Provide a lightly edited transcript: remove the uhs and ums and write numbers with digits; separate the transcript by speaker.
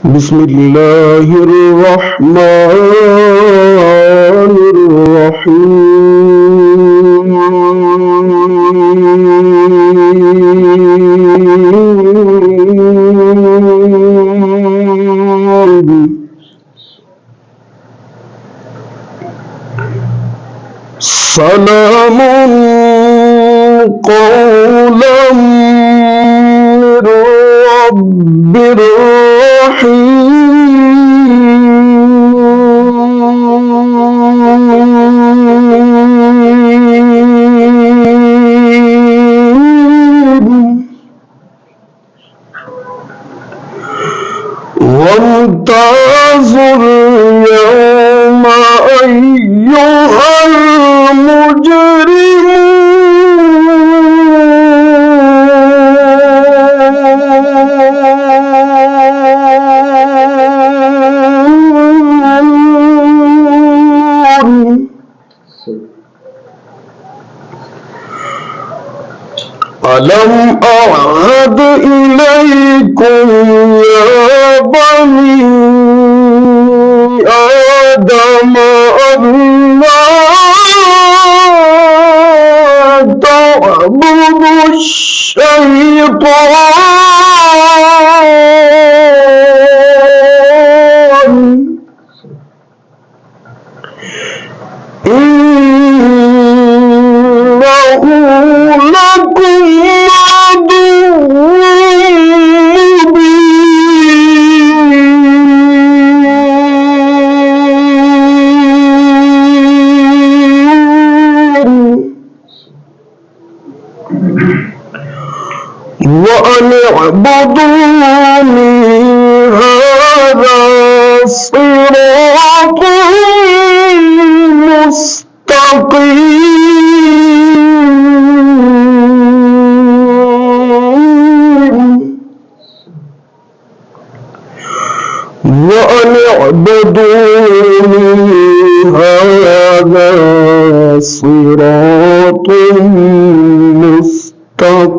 Speaker 1: بسم الله الرحمن الرحيم. سلام قولا من رب رحيم. وامتازوا اليوم أيها المجرمون. ألم أعهد إليكم يا بني آدم أن لا تعبدوا الشيطان إنه لكم عدو مبين. وأن اعبدوني هذا صراط مستقيم. وأن اعبدوني هذا صراط مستقيم.